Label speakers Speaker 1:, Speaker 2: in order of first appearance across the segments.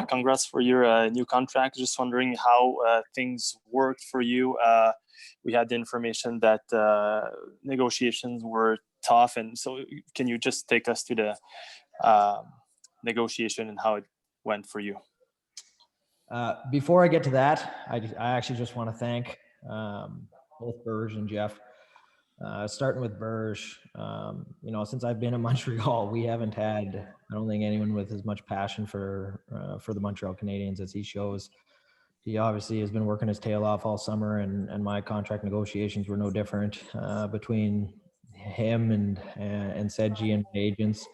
Speaker 1: Congrats for your new contract. Just wondering how things worked for you. We had the information that negotiations were tough, and so can you just take us to the negotiation and how it went for you?
Speaker 2: Before I get to that, I actually just want to thank both Berge and Jeff. Starting with Berge, since I've been in Montreal, we haven't had, I don't think, anyone with as much passion for the Montreal Canadiens as he shows. He obviously has been working his tail off all summer, and my contract negotiations were no different between him and Sedgy and agents.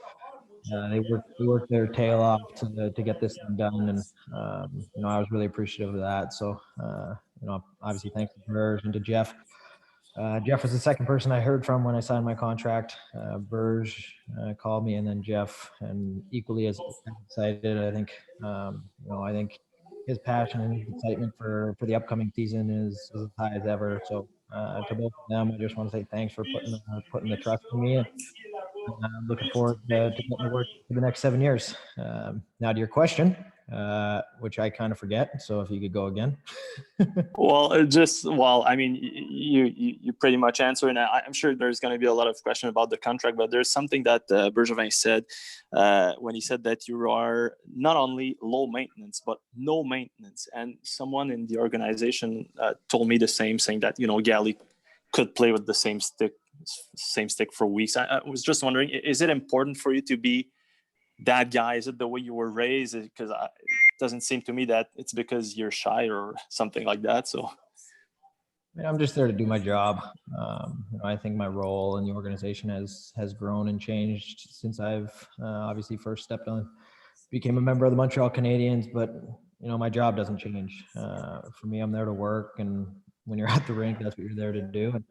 Speaker 2: They worked their tail off to get this thing done, and I was really appreciative of that. So obviously thanks to Berge and to Jeff. Jeff was the second person I heard from when I signed my contract. Berge called me, and then Jeff, and equally as excited. I think I think his passion and his excitement for the upcoming season is as high as ever. So to both of them, I just want to say thanks for putting the trust in me. And I'm looking forward to getting to work for the next 7 years. Now to your question, which I kind of forget. So if you could go again.
Speaker 1: I mean, you pretty much answered, and I'm sure there's going to be a lot of questions about the contract, but there's something that Bergevin said when he said that you are not only low maintenance, but no maintenance. And someone in the organization told me the same, saying that, Gally could play with the same stick for weeks. I was just wondering, is it important for you to be that guy? Is it the way you were raised? Because it doesn't seem to me that it's because you're shy or something like that. So
Speaker 2: I'm just there to do my job. I think my role in the organization has grown and changed since I've obviously first stepped on, became a member of the Montreal Canadiens. But my job doesn't change. For me, I'm there to work, and when you're at the rink, that's what you're there to do.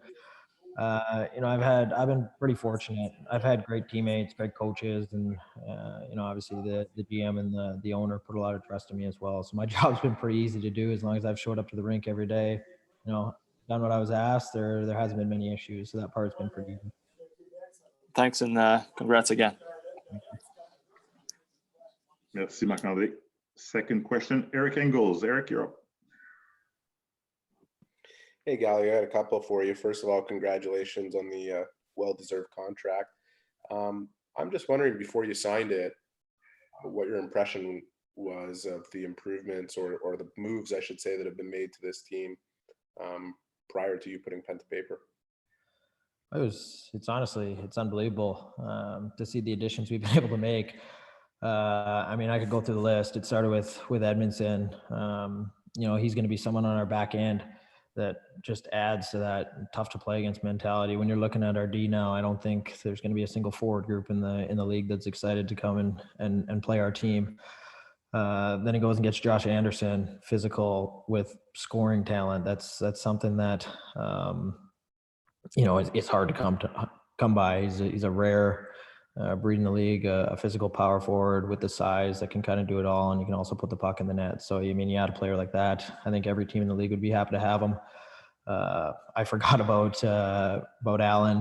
Speaker 2: And I've been pretty fortunate. I've had great teammates, great coaches, and obviously the GM and the owner put a lot of trust in me as well. So my job's been pretty easy to do as long as I've showed up to the rink every day. Done what I was asked. There hasn't been many issues, so that part's been pretty easy.
Speaker 1: Thanks, and congrats again.
Speaker 3: Merci, Marc-André. Second question, Eric Engels. Eric, you're up.
Speaker 4: Hey, Gallagher, I had a couple for you. First of all, congratulations on the well-deserved contract. I'm just wondering, before you signed it, what your impression was of the improvements or the moves, I should say, that have been made to this team prior to you putting pen to paper.
Speaker 2: It's unbelievable to see the additions we've been able to make. I could go through the list. It started with Edmondson. He's going to be someone on our back end that just adds to that tough to play against mentality. When you're looking at our D now, I don't think there's going to be a single forward group in the league that's excited to come and play our team. Then he goes and gets Josh Anderson, physical with scoring talent. That's something that it's hard to come by. He's a rare breed in the league, a physical power forward with the size that can kind of do it all, and you can also put the puck in the net. So, you add a player like that, I think every team in the league would be happy to have him. I forgot about Allen.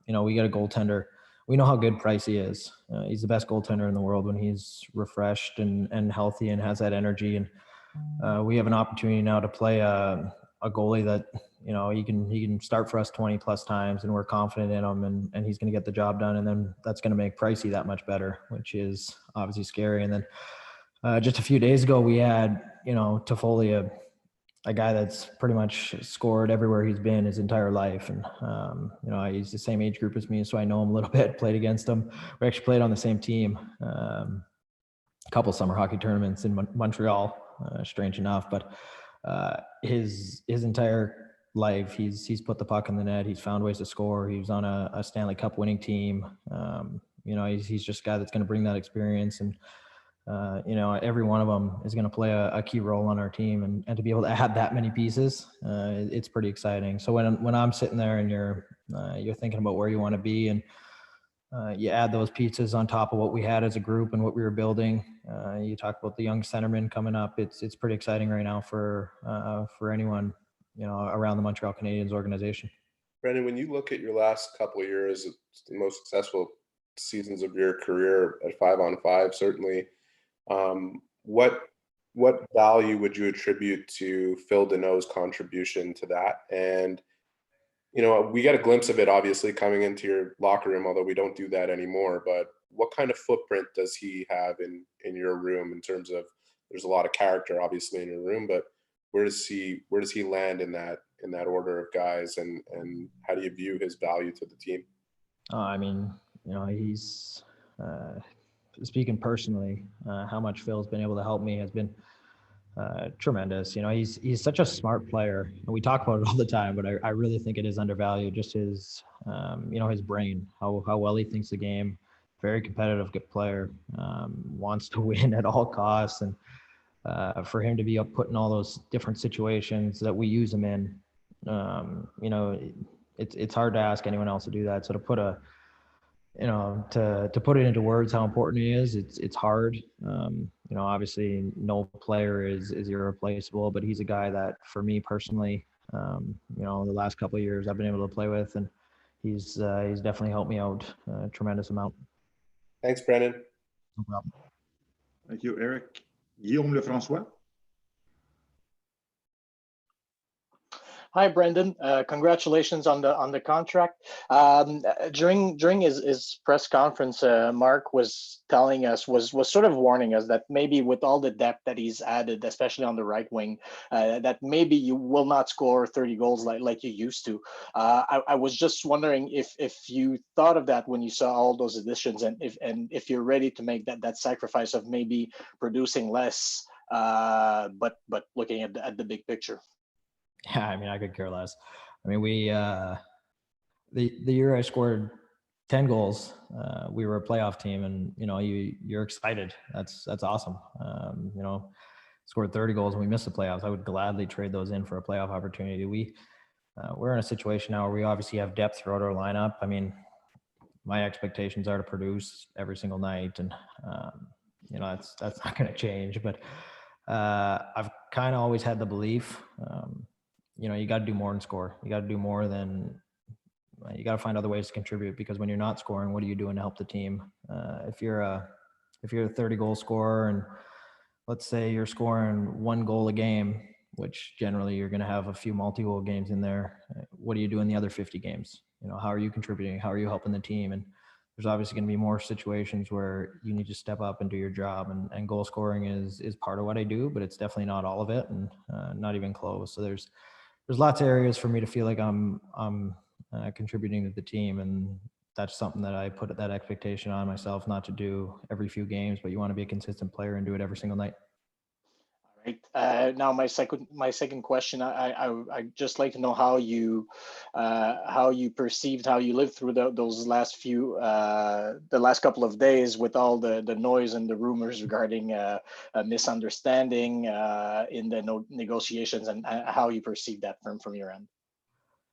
Speaker 2: We got a goaltender. We know how good Pricey is. He's the best goaltender in the world when he's refreshed and healthy and has that energy. And we have an opportunity now to play a goalie that, he can start for us 20 plus times, and we're confident in him, and he's going to get the job done. And then that's going to make Pricey that much better, which is obviously scary. And then just a few days ago, we had, Toffoli, a guy that's pretty much scored everywhere he's been his entire life. And, he's the same age group as me, so I know him a little bit, played against him. We actually played on the same team, a couple summer hockey tournaments in Montreal, strange enough. But his entire life, he's put the puck in the net. He's found ways to score. He was on a Stanley Cup winning team. He's just a guy that's going to bring that experience. And, every one of them is going to play a key role on our team, and to be able to add that many pieces, it's pretty exciting. So when I'm sitting there and you're thinking about where you want to be, and you add those pieces on top of what we had as a group and what we were building, you talk about the young centerman coming up. It's pretty exciting right now for anyone, around the Montreal Canadiens organization.
Speaker 4: Brendan, when you look at your last couple of years, it's the most successful seasons of your career at 5-on-5, certainly. what value would you attribute to Phil Deneau's contribution to that? And we got a glimpse of it obviously coming into your locker room, although we don't do that anymore. But what kind of footprint does he have in your room in terms of, there's a lot of character obviously in your room, but where does he land in that order of guys, and how do you view his value to the team?
Speaker 2: I mean, he's speaking personally, how much Phil's been able to help me has been tremendous. He's such a smart player, and we talk about it all the time, but I really think it is undervalued. Just his, his brain, how well he thinks the game. Very competitive, good player, wants to win at all costs, and for him to be up put in all those different situations that we use him in, it's hard to ask anyone else to do that. So to put to put it into words how important he is, it's hard. Obviously no player is irreplaceable, but he's a guy that for me personally, the last couple of years I've been able to play with, and he's definitely helped me out a tremendous amount.
Speaker 4: Thanks, Brendan.
Speaker 2: No problem.
Speaker 3: Thank you, Eric. Guillaume Lefrançois.
Speaker 5: Hi, Brendan. Congratulations on the contract. During his press conference, Mark was telling us, was sort of warning us that maybe with all the depth that he's added, especially on the right wing, that maybe you will not score 30 goals like you used to. I was just wondering if you thought of that when you saw all those additions, and if you're ready to make that sacrifice of maybe producing less, but looking at the big picture.
Speaker 2: Yeah, I mean, I could care less. I mean, we the year I scored 10 goals, we were a playoff team, and you're excited. That's awesome. Scored 30 goals and we missed the playoffs. I would gladly trade those in for a playoff opportunity. We're in a situation now where we obviously have depth throughout our lineup. I mean, my expectations are to produce every single night, and that's not going to change. But I've kind of always had the belief. You got to do more than score. You got to do more than, you got to find other ways to contribute, because when you're not scoring, what are you doing to help the team? If you're a 30 goal scorer, and let's say you're scoring 1 goal a game, which generally you're going to have a few multi-goal games in there. What do you do in the other 50 games? How are you contributing? How are you helping the team? And there's obviously going to be more situations where you need to step up and do your job, and goal scoring is part of what I do, but it's definitely not all of it, and not even close. So there's lots of areas for me to feel like I'm contributing to the team, and that's something that I put that expectation on myself, not to do every few games, but you want to be a consistent player and do it every single night.
Speaker 5: All right. Now my second question, I just like to know how you perceived, how you lived through those last the last couple of days with all the noise and the rumors regarding a misunderstanding in the negotiations, and how you perceived that from your end.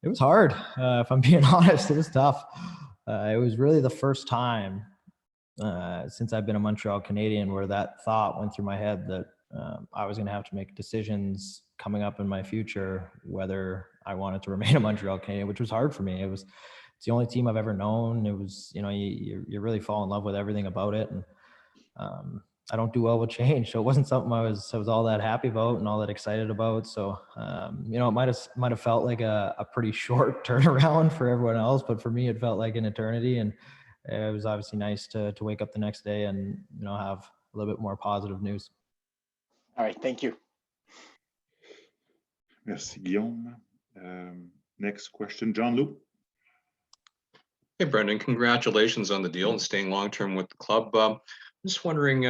Speaker 2: It was hard. If I'm being honest, it was tough. It was really the first time since I've been a Montreal Canadien where that thought went through my head that I was going to have to make decisions coming up in my future, whether I wanted to remain a Montreal Canadien, which was hard for me. It's the only team I've ever known. It was, you really fall in love with everything about it. And I don't do well with change. So it wasn't something I was all that happy about and all that excited about. So, it might've felt like a pretty short turnaround for everyone else, but for me, it felt like an eternity. And it was obviously nice to wake up the next day and, have a little bit more positive news.
Speaker 5: All right. Thank you.
Speaker 3: Merci, Guillaume. Next question, John Lou.
Speaker 6: Hey, Brendan, congratulations on the deal and staying long-term with the club. Just wondering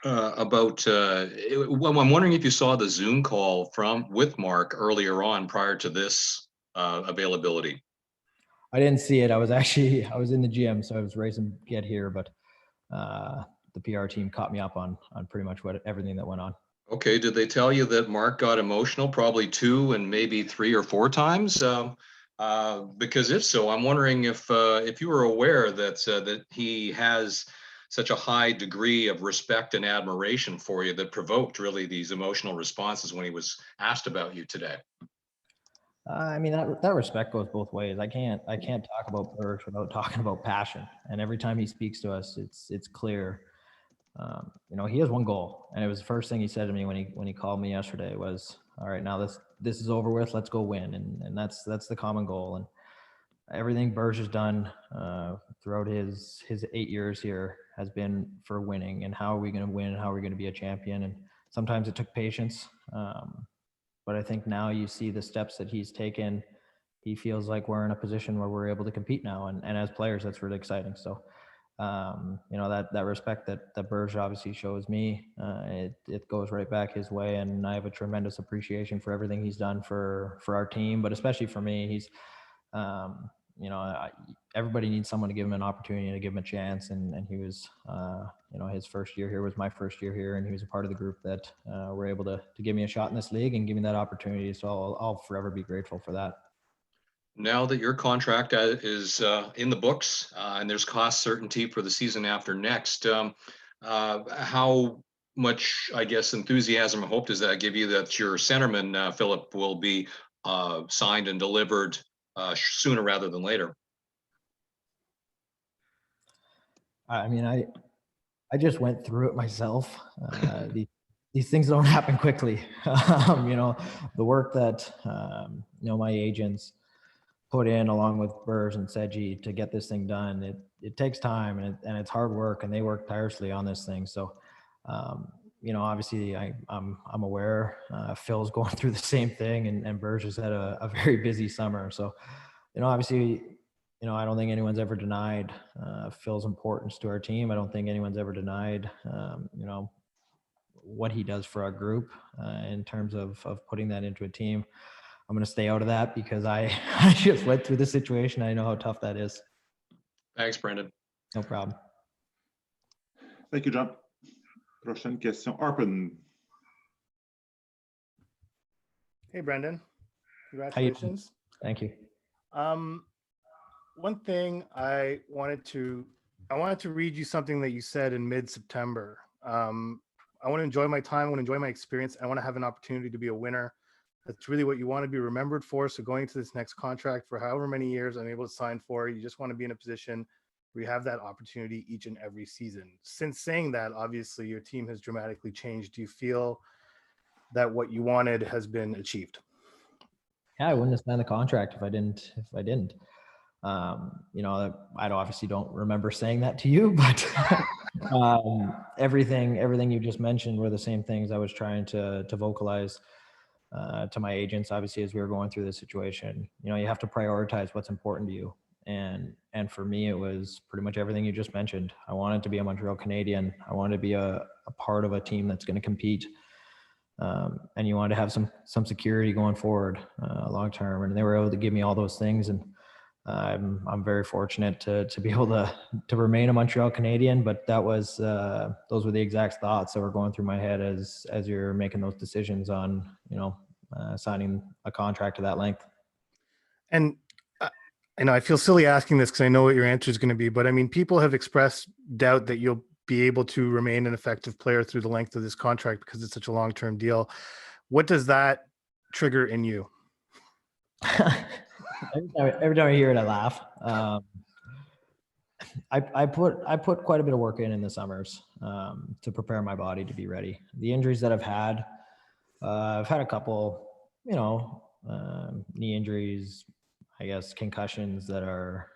Speaker 6: about, I'm wondering if you saw the Zoom call with Mark earlier on prior to this availability.
Speaker 2: I didn't see it. I was in the gym, so I was racing to get here, but the PR team caught me up on pretty much everything that went on.
Speaker 6: Okay. Did they tell you that Mark got emotional probably 2 and maybe 3 or 4 times? Because if so, I'm wondering if you were aware that he has such a high degree of respect and admiration for you that provoked really these emotional responses when he was asked about you today.
Speaker 2: I mean, that respect goes both ways. I can't talk about Birch without talking about passion. And every time he speaks to us, it's clear. he has one goal, and it was the first thing he said to me when he called me yesterday was, all right, now this is over with, let's go win. And that's the common goal. And everything Berge has done throughout his 8 years here has been for winning. And how are we going to win? How are we going to be a champion? And sometimes it took patience. But I think now you see the steps that he's taken. He feels like we're in a position where we're able to compete now. And as players, that's really exciting. So, that respect that Berge obviously shows me, it goes right back his way. And I have a tremendous appreciation for everything he's done for our team, but especially for me. He's, everybody needs someone to give him an opportunity, to give him a chance. And he was, his first year here was my first year here, and he was a part of the group that were able to give me a shot in this league and give me that opportunity. So I'll forever be grateful for that.
Speaker 6: Now that your contract is in the books and there's cost certainty for the season after next, how much, I guess, enthusiasm and hope does that give you that your centerman, Philip, will be signed and delivered sooner rather than later?
Speaker 2: I mean, I just went through it myself. These things don't happen quickly. The work that, my agents put in along with Berge and Seji to get this thing done, it takes time and it's hard work, and they work tirelessly on this thing. So, obviously I'm aware Phil's going through the same thing, and Berge has had a very busy summer. So, obviously, I don't think anyone's ever denied Phil's importance to our team. I don't think anyone's ever denied, what he does for our group in terms of putting that into a team. I'm going to stay out of that because I just went through the situation. I know how tough that is.
Speaker 6: Thanks, Brendan.
Speaker 2: No problem.
Speaker 3: Thank you, John. Prochaine question. Arpen.
Speaker 7: Hey, Brendan. Congratulations.
Speaker 2: Thank you.
Speaker 7: One thing I wanted to read you something that you said in mid-September. I want to enjoy my time. I want to enjoy my experience. I want to have an opportunity to be a winner. That's really what you want to be remembered for. So going to this next contract for however many years I'm able to sign for, you just want to be in a position where you have that opportunity each and every season. Since saying that, obviously your team has dramatically changed. Do you feel that what you wanted has been achieved?
Speaker 2: Yeah, I wouldn't have signed the contract if I didn't. I obviously don't remember saying that to you, but everything you just mentioned were the same things I was trying to vocalize to my agents, obviously, as we were going through this situation. You have to prioritize what's important to you. And for me, it was pretty much everything you just mentioned. I wanted to be a Montreal Canadien. I wanted to be a part of a team that's going to compete. And you wanted to have some security going forward long term. And they were able to give me all those things. And I'm very fortunate to be able to remain a Montreal Canadien. But that was those were the exact thoughts that were going through my head as you're making those decisions on signing a contract to that length.
Speaker 7: And I know I feel silly asking this because I know what your answer is going to be, but I mean, people have expressed doubt that you'll be able to remain an effective player through the length of this contract because it's such a long-term deal. What does that trigger in you?
Speaker 2: Every time I hear it, I laugh. I put quite a bit of work in the summers to prepare my body to be ready. The injuries that I've had a couple, knee injuries, I guess concussions that are,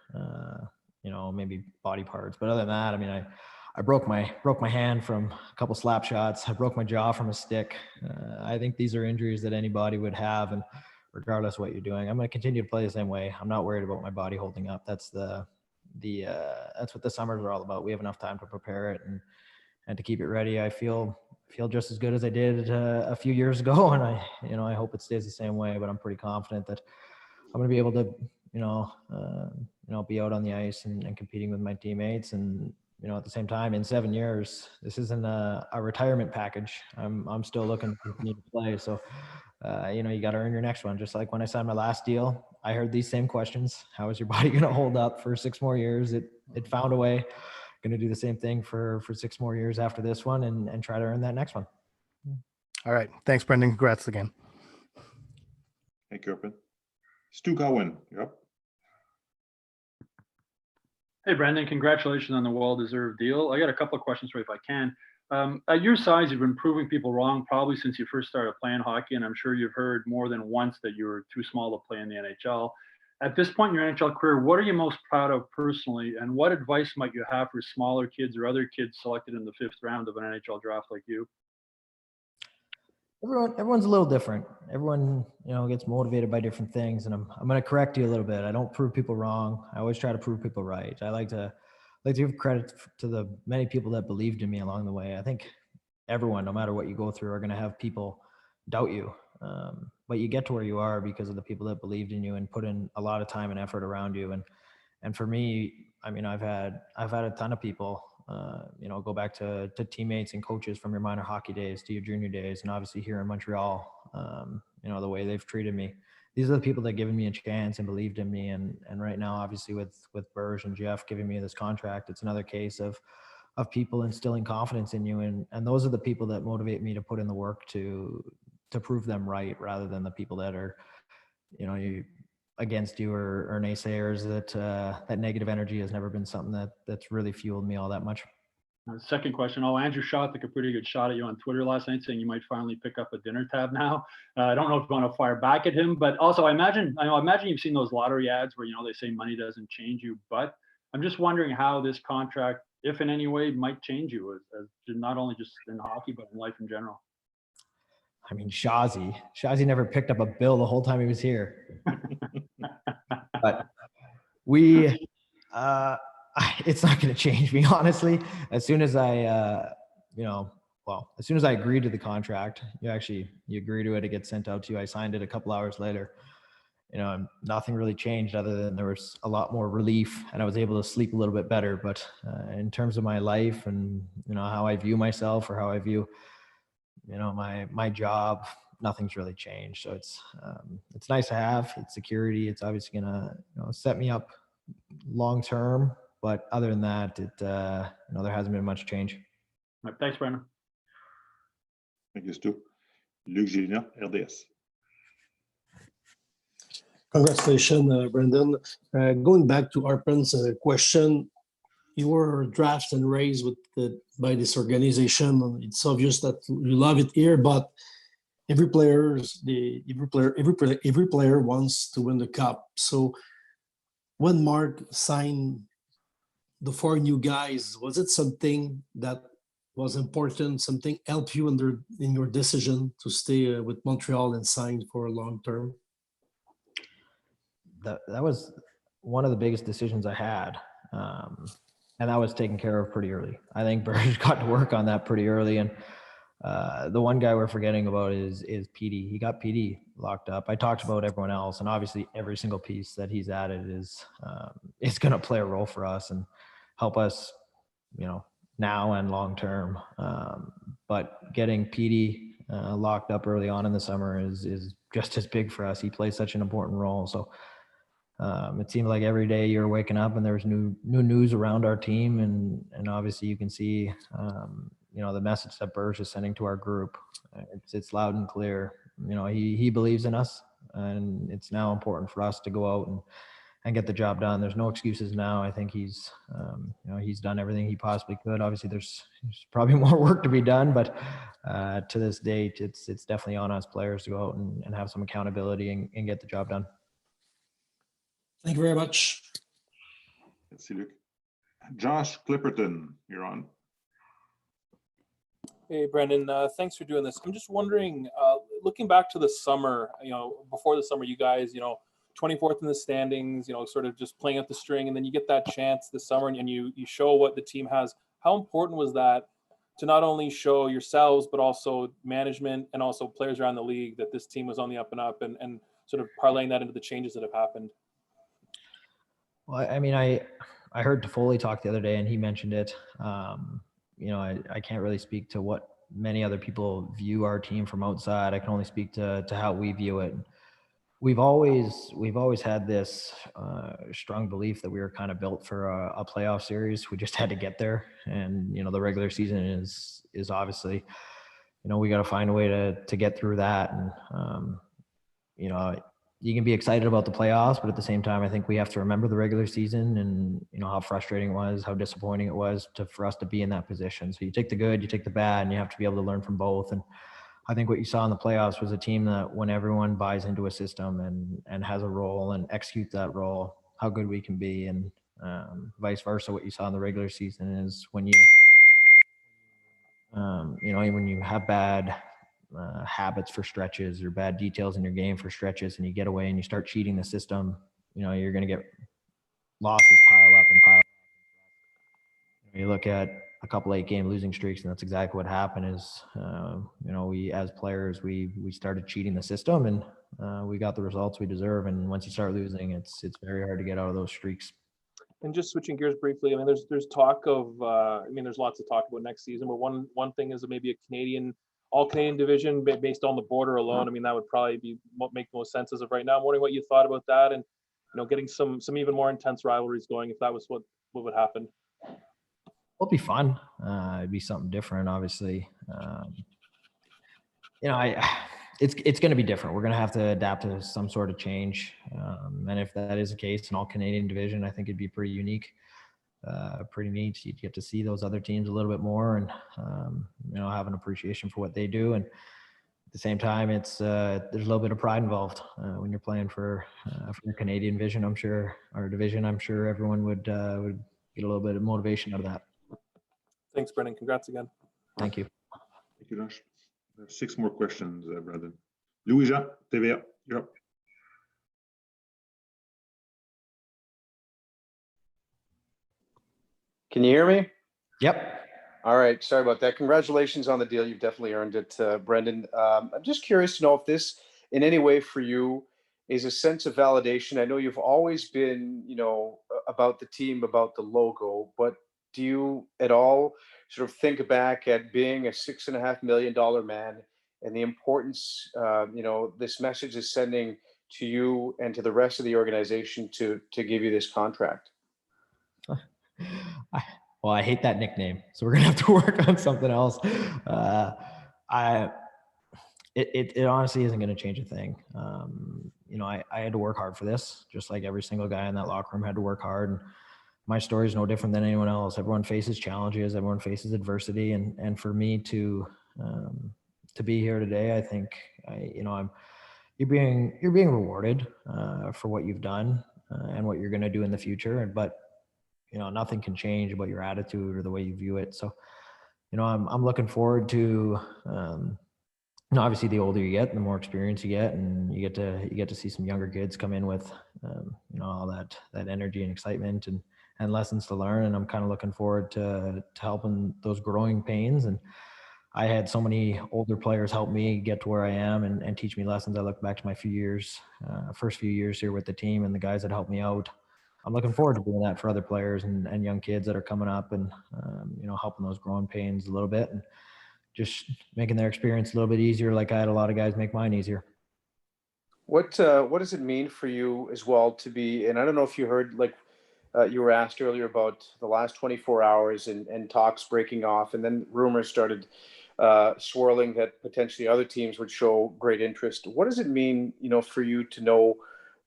Speaker 2: maybe body parts. But other than that, I mean, I broke my hand from a couple slap shots. I broke my jaw from a stick. I think these are injuries that anybody would have, and regardless of what you're doing, I'm going to continue to play the same way. I'm not worried about my body holding up. That's that's what the summers are all about. We have enough time to prepare it and to keep it ready. I feel just as good as I did a few years ago, and I hope it stays the same way. But I'm pretty confident that I'm going to be able to, be out on the ice and competing with my teammates. And at the same time, in 7 years, this isn't a retirement package. I'm still looking to continue to play. So, you got to earn your next one. Just like when I signed my last deal, I heard these same questions. How is your body going to hold up for 6 more years? It found a way. Going to do the same thing for 6 more years after this one and try to earn that next one.
Speaker 7: All right. Thanks, Brendan. Congrats again.
Speaker 3: Thank you, Arpen. Stu Cowan, you're up.
Speaker 8: Hey, Brendan, congratulations on the well-deserved deal. I got a couple of questions for you if I can. At your size, you've been proving people wrong probably since you first started playing hockey, and I'm sure you've heard more than once that you were too small to play in the NHL. At this point in your NHL career, what are you most proud of personally, and what advice might you have for smaller kids or other kids selected in the 5th round of an NHL draft like you?
Speaker 2: Everyone's a little different. Everyone, gets motivated by different things. And I'm going to correct you a little bit. I don't prove people wrong. I always try to prove people right. I like to give credit to the many people that believed in me along the way. I think everyone, no matter what you go through, are going to have people doubt you. But you get to where you are because of the people that believed in you and put in a lot of time and effort around you. And for me, I mean, I've had a ton of people, go back to teammates and coaches from your minor hockey days to your junior days. And obviously here in Montreal, the way they've treated me. These are the people that given me a chance and believed in me. And right now, obviously with Berge and Jeff giving me this contract, it's another case of people instilling confidence in you. And those are the people that motivate me to put in the work to prove them right, rather than the people that are, against you or naysayers. That negative energy has never been something that's really fueled me all that much.
Speaker 8: Second question. Oh, Andrew Shaw took a pretty good shot at you on Twitter last night, saying you might finally pick up a dinner tab now. I don't know if you want to fire back at him, but also I imagine you've seen those lottery ads where they say money doesn't change you. But I'm just wondering how this contract, if in any way, might change you, as not only just in hockey but in life in general.
Speaker 2: I mean, Shazi never picked up a bill the whole time he was here. But it's not going to change me, honestly. As soon as I agreed to the contract, you agree to it, it gets sent out to you. I signed it a couple hours later. Nothing really changed other than there was a lot more relief and I was able to sleep a little bit better. But in terms of my life and, how I view myself or how I view, my job, nothing's really changed. So it's nice to have. It's security. It's obviously going to, set me up long term. But other than that, there hasn't been much change.
Speaker 8: Right, thanks, Brandon.
Speaker 3: Thank you, Stu. Luc Gélina, RDS.
Speaker 9: Congratulations, Brendan. Going back to Arpen's question, you were drafted and raised by this organization. It's obvious that you love it here, but every player wants to win the cup. So when Mark signed the 4 new guys, was it something that was important, something helped you in your decision to stay with Montreal and sign for a long term?
Speaker 2: That was one of the biggest decisions I had. And that was taken care of pretty early. I think Berge got to work on that pretty early. And the one guy we're forgetting about is Petey. He got Petey locked up. I talked about everyone else, and obviously every single piece that he's added is going to play a role for us and help us, now and long term. But getting Petey locked up early on in the summer is just as big for us. He plays such an important role. So it seemed like every day you're waking up and there's new news around our team, and obviously you can see the message that Berge is sending to our group. It's loud and clear. He believes in us, and it's now important for us to go out and get the job done. There's no excuses now. I think he's done everything he possibly could. Obviously there's probably more work to be done, but to this date, it's definitely on us players to go out and have some accountability and get the job done.
Speaker 9: Thank you very much.
Speaker 3: Merci, Luc. Josh Clipperton, you're on.
Speaker 10: Hey, Brendan, thanks for doing this. I'm just wondering, looking back to the summer, before the summer, you guys, 24th in the standings, sort of just playing up the string, and then you get that chance this summer and you show what the team has. How important was that to not only show yourselves, but also management and also players around the league that this team was on the up and up, and sort of parlaying that into the changes that have happened?
Speaker 2: Well, I mean, I heard Toffoli talk the other day and he mentioned it. I can't really speak to what many other people view our team from outside. I can only speak to how we view it. We've always had this strong belief that we were kind of built for a playoff series. We just had to get there, and the regular season is obviously, we got to find a way to get through that. And you can be excited about the playoffs, but at the same time, I think we have to remember the regular season and, you know, how frustrating it was, how disappointing it was for us to be in that position. So you take the good, you take the bad, and you have to be able to learn from both. And I think what you saw in the playoffs was a team that when everyone buys into a system and has a role and executes that role, how good we can be. And vice versa, what you saw in the regular season is when you, you know, when you have bad habits for stretches or bad details in your game for stretches and you get away and you start cheating the system, you know, you're going to get losses pile up and pile up. You look at a couple 8-game losing streaks, and that's exactly what happened is, you know, we, as players, we started cheating the system and we got the results we deserve. And once you start losing, it's very hard to get out of those streaks.
Speaker 10: And just switching gears briefly, I mean, there's talk of, I mean, there's lots of talk about next season, but one thing is maybe a all Canadian division based on the border alone. I mean, that would probably be make most sense as of right now. I'm wondering what you thought about that, and you know, getting some even more intense rivalries going if that was what would happen.
Speaker 2: It'll be fun. It'd be something different, obviously. You know, it's going to be different. We're going to have to adapt to some sort of change. And if that is the case, an all Canadian division, I think it'd be pretty unique, pretty neat. You'd get to see those other teams a little bit more and, you know, have an appreciation for what they do. And at the same time, it's there's a little bit of pride involved when you're playing for a Canadian division. I'm sure, or division. I'm sure everyone would get a little bit of motivation out of that.
Speaker 10: Thanks, Brendan. Congrats again.
Speaker 2: Thank you.
Speaker 3: Thank you, Josh. 6 more questions, Brandon. Louis-Jean, TVA, you're up.
Speaker 11: Can you hear me?
Speaker 2: Yep.
Speaker 11: All right. Sorry about that. Congratulations on the deal. You've definitely earned it, Brendan. I'm just curious to know if this, in any way for you, is a sense of validation. I know you've always been, you know, about the team, about the logo, but do you at all sort of think back at being a $6.5 million man and the importance, you know, this message is sending to you and to the rest of the organization to give you this contract?
Speaker 2: Well, I hate that nickname, so we're gonna have to work on something else. It honestly isn't gonna change a thing. You know, I had to work hard for this, just like every single guy in that locker room had to work hard. And my story is no different than anyone else. Everyone faces challenges, everyone faces adversity, and for me to be here today, I think you know, you're being rewarded for what you've done and what you're gonna do in the future. But you know, nothing can change about your attitude or the way you view it. So, you know, I'm looking forward to, you know, obviously the older you get, the more experience you get, and you get to see some younger kids come in with, you know, all that energy and excitement and lessons to learn. And I'm kind of looking forward to helping those growing pains. And I had so many older players help me get to where I am and teach me lessons. I look back to my first few years here with the team and the guys that helped me out. I'm looking forward to doing that for other players and young kids that are coming up and, you know, helping those growing pains a little bit and just making their experience a little bit easier. Like I had a lot of guys make mine easier.
Speaker 11: What does it mean for you as well to be, and I don't know if you heard, like you were asked earlier about the last 24 hours and talks breaking off, and then rumors started swirling that potentially other teams would show great interest. What does it mean, you know, for you to know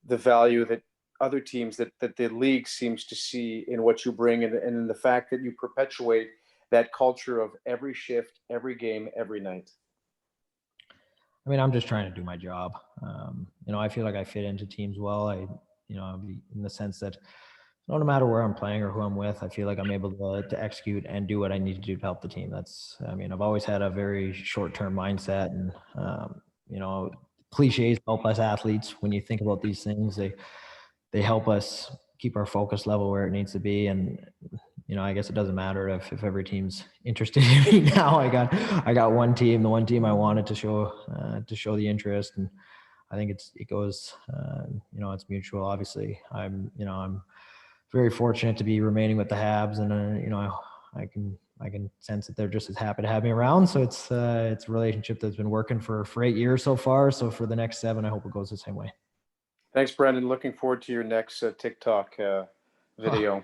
Speaker 11: the value that other teams that the league seems to see in what you bring and in the fact that you perpetuate that culture of every shift, every game, every night?
Speaker 2: I mean, I'm just trying to do my job. You know, I feel like I fit into teams well. You know, in the sense that no matter where I'm playing or who I'm with, I feel like I'm able to execute and do what I need to do to help the team. I mean, I've always had a very short-term mindset, and you know, cliches help us athletes. When you think about these things, they help us keep our focus level where it needs to be. And, you know, I guess it doesn't matter if every team's interested in me now. I got one team, the one team I wanted to show the interest. And I think it goes, you know, it's mutual. Obviously I'm very fortunate to be remaining with the Habs, and, you know, I can sense that they're just as happy to have me around. So it's a relationship that's been working for 8 years so far. So for the next 7, I hope it goes the same way.
Speaker 11: Thanks, Brendan. Looking forward to your next TikTok video.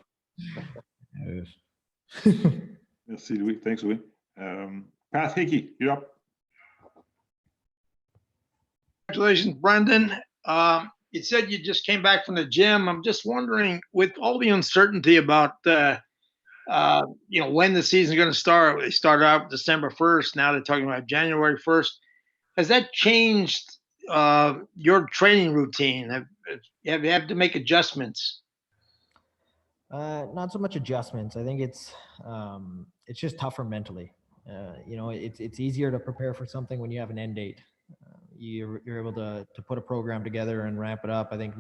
Speaker 3: Merci, Louis. Thanks, Louis. Pat Hickey, you're up.
Speaker 12: Congratulations, Brendan. you said you just came back from the gym. I'm just wondering, with all the uncertainty about when the season's going to start. They started out December 1st. Now they're talking about January 1st. Has that changed your training routine? Have you had to make adjustments?
Speaker 2: Not so much adjustments. I think it's just tougher mentally. It's easier to prepare for something when you have an end date. You're able to put a program together and ramp it up. I think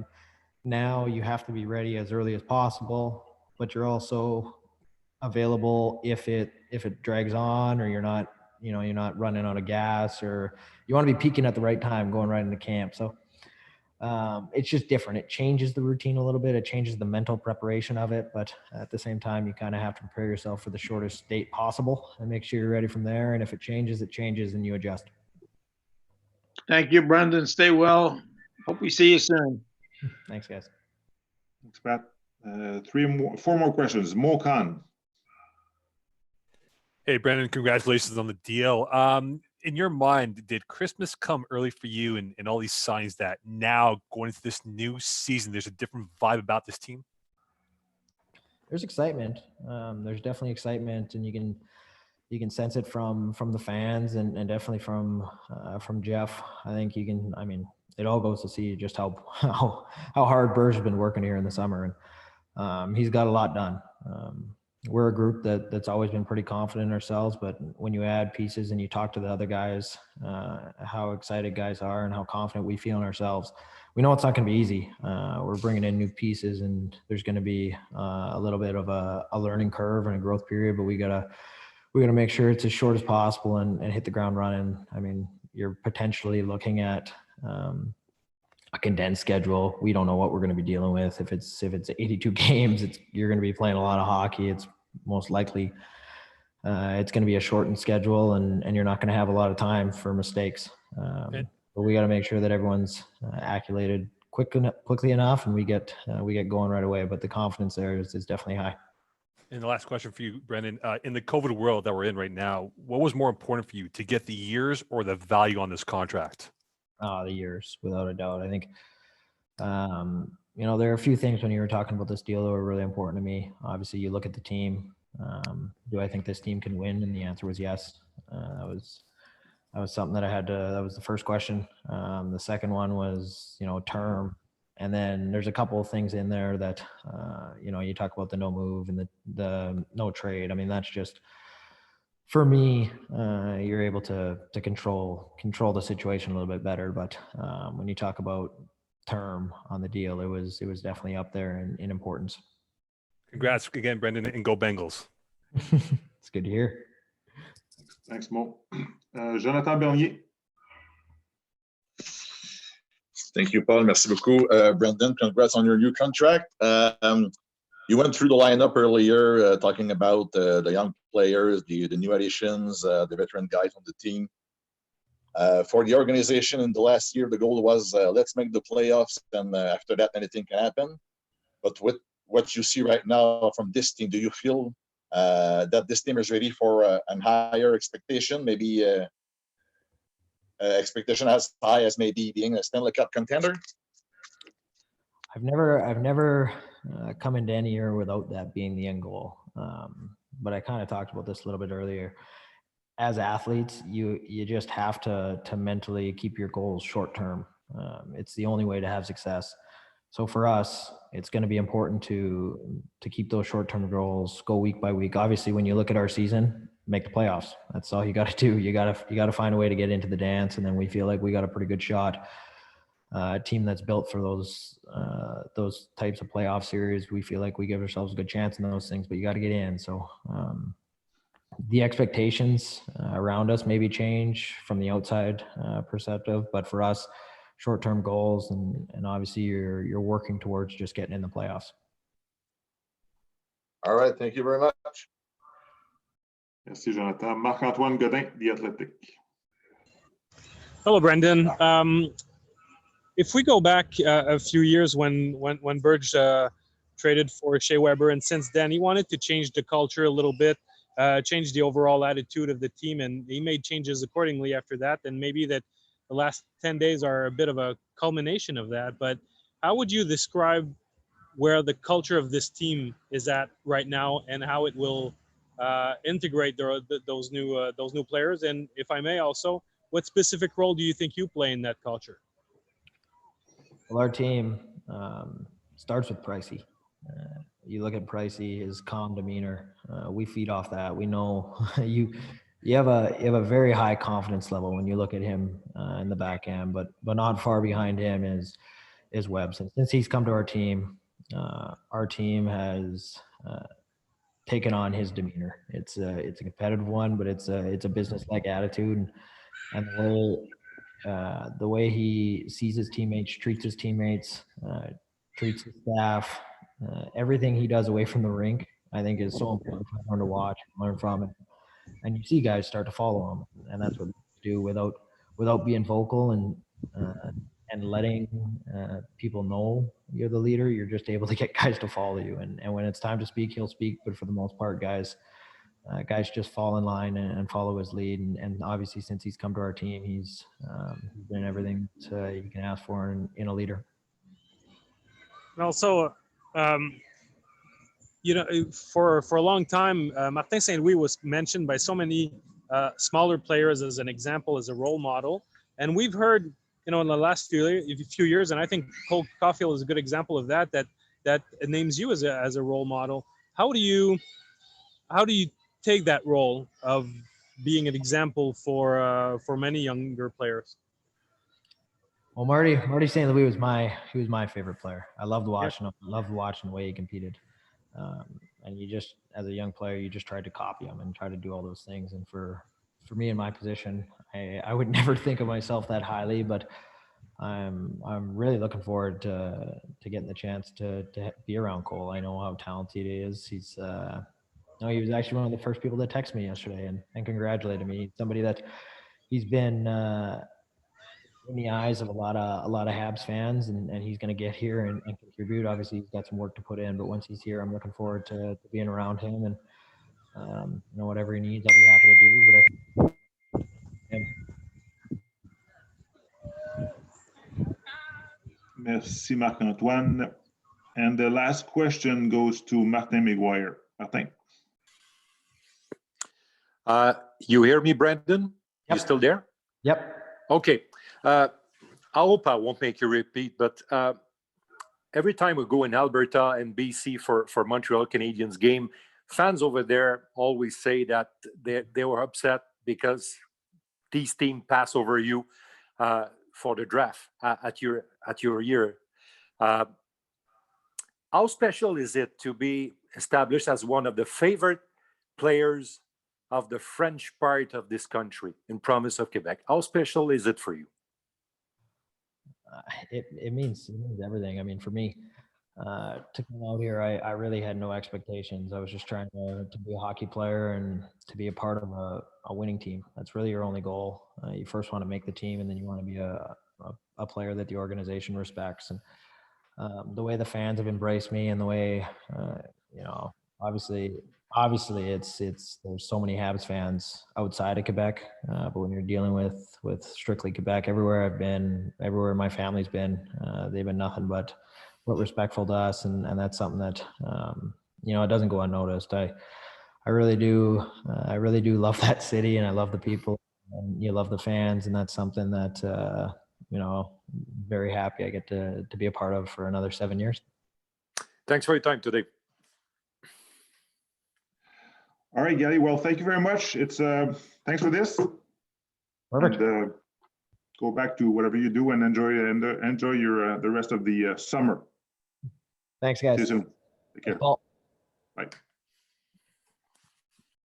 Speaker 2: now you have to be ready as early as possible, but you're also available if it drags on, or you're not running out of gas, or you want to be peaking at the right time going right into camp. So it's just different. It changes the routine a little bit. It changes the mental preparation of it, but at the same time, you kind of have to prepare yourself for the shortest date possible and make sure you're ready from there. And if it changes, and you adjust.
Speaker 12: Thank you, Brendan. Stay well. Hope we see you soon.
Speaker 2: Thanks, guys.
Speaker 3: Thanks, Pat. Four more questions. Mo Khan.
Speaker 13: Hey, Brendan, congratulations on the deal. In your mind, did Christmas come early for you, and all these signs that now going into this new season, there's a different vibe about this team?
Speaker 2: There's excitement. There's definitely excitement, and you can sense it from the fans, and definitely from Jeff. I think it all goes to see just how hard Berge has been working here in the summer, and he's got a lot done. We're a group that's always been pretty confident in ourselves, but when you add pieces and you talk to the other guys, how excited guys are and how confident we feel in ourselves, we know it's not going to be easy. We're bringing in new pieces, and there's going to be a little bit of a learning curve and a growth period, but we gotta make sure it's as short as possible and hit the ground running. I mean, you're potentially looking at a condensed schedule. We don't know what we're going to be dealing with. If it's 82 games, you're going to be playing a lot of hockey. It's most likely it's going to be a shortened schedule, and you're not going to have a lot of time for mistakes. But we got to make sure that everyone's acclimated quickly enough, and we get going right away. But the confidence there is definitely high.
Speaker 13: And the last question for you, Brendan, in the COVID world that we're in right now, what was more important for you, to get the years or the value on this contract?
Speaker 2: The years, without a doubt. I think, there are a few things when you were talking about this deal that were really important to me. Obviously, you look at the team. Do I think this team can win? And the answer was yes. That was something that I had to. That was the first question. The second one was, term. And then there's a couple of things in there that, you talk about the no move and the no trade. I mean, that's just, for me, you're able to control the situation a little bit better. But when you talk about term on the deal, it was definitely up there in importance.
Speaker 13: Congrats again, Brendan, and go Bengals.
Speaker 2: It's good to hear.
Speaker 3: Thanks, Mo. Jonathan Bernier.
Speaker 14: Thank you, Paul. Merci beaucoup. Brendan, congrats on your new contract. You went through the lineup earlier, talking about the young players, the new additions, the veteran guys on the team. For the organization in the last year, the goal was let's make the playoffs, and after that, anything can happen. But with what you see right now from this team, do you feel that this team is ready for a higher expectation, maybe expectation as high as maybe being a Stanley Cup contender?
Speaker 2: I've never come into any year without that being the end goal. But I kind of talked about this a little bit earlier. As athletes, you just have to mentally keep your goals short term. It's the only way to have success. So for us, it's going to be important to keep those short term goals, go week by week. Obviously, when you look at our season, make the playoffs. That's all you got to do. You got to find a way to get into the dance, and then we feel like we got a pretty good shot. A team that's built for those types of playoff series, we feel like we give ourselves a good chance in those things, but you got to get in. So the expectations around us maybe change from the outside perspective, but for us, short-term goals, and obviously you're working towards just getting in the playoffs.
Speaker 14: All right, thank you very much.
Speaker 3: Merci, Jonathan. Marc-Antoine Godin, The Athletic.
Speaker 15: Hello, Brendan. If we go back a few years when Berge traded for Shea Weber, and since then he wanted to change the culture a little bit, change the overall attitude of the team, and he made changes accordingly after that. And maybe that the last 10 days are a bit of a culmination of that. But how would you describe where the culture of this team is at right now, and how it will integrate those new players? And if I may also, what specific role do you think you play in that culture?
Speaker 2: Well, our team starts with Pricey. You look at Pricey, his calm demeanor. We feed off that. We know you have a very high confidence level when you look at him in the back end, but not far behind him is Webbs. And since he's come to our team has taken on his demeanor. It's a competitive one, but it's a business-like attitude, and the way he sees his teammates, treats his teammates, treats his staff, everything he does away from the rink, I think is so important for everyone to watch and learn from it. And you see guys start to follow him, and that's what we do without being vocal and letting people know you're the leader. You're just able to get guys to follow you, and when it's time to speak, he'll speak. But for the most part, guys just fall in line and follow his lead. And obviously, since he's come to our team, he's been everything that you can ask for in a leader.
Speaker 15: And also, for a long time, Martin Saint-Louis was mentioned by so many smaller players as an example, as a role model. And we've heard, in the last few years, and I think Cole Caulfield is a good example of that names you as a role model. How do you take that role of being an example for many younger players?
Speaker 2: Well, Marty St. Louis was my favorite player. I loved watching him. I loved watching the way he competed. And you just, as a young player, you just tried to copy him and try to do all those things. And for me in my position, I would never think of myself that highly, but I'm really looking forward to getting the chance to be around Cole. I know how talented he is. He was actually one of the first people that texted me yesterday and congratulated me. Somebody that he's been in the eyes of a lot of Habs fans, and he's going to get here and contribute. Obviously, he's got some work to put in, but once he's here, I'm looking forward to being around him, and whatever he needs, I'll be happy to do. But I think
Speaker 3: Merci, Marc-Antoine. And the last question goes to Martin McGuire. Martin.
Speaker 16: You hear me, Brandon?
Speaker 2: Yep.
Speaker 16: You still there?
Speaker 2: Yep.
Speaker 16: Okay. I hope I won't make you repeat, but every time we go in Alberta and BC for Montreal Canadiens game, fans over there always say that they were upset because these teams pass over you for the draft at your year. How special is it to be established as one of the favorite players of the French part of this country in province of Quebec? How special is it for you?
Speaker 2: It means everything. I mean, for me, to come out here, I really had no expectations. I was just trying to be a hockey player and to be a part of a winning team. That's really your only goal. You first want to make the team, and then you want to be a player that the organization respects. And the way the fans have embraced me, and the way obviously it's there's so many Habs fans outside of Quebec, but when you're dealing with strictly Quebec, everywhere I've been, everywhere my family's been, they've been nothing but respectful to us, and that's something that it doesn't go unnoticed. I really do love that city, and I love the people, and you love the fans, and that's something that very happy I get to be a part of for another 7 years.
Speaker 16: Thanks for your time today.
Speaker 3: All right, Gally. Well, thank you very much. It's thanks for this.
Speaker 2: Perfect.
Speaker 3: And, go back to whatever you do and enjoy your the rest of the summer.
Speaker 2: Thanks, guys.
Speaker 3: See you soon. Take care.
Speaker 2: Thanks, Paul.
Speaker 3: Bye.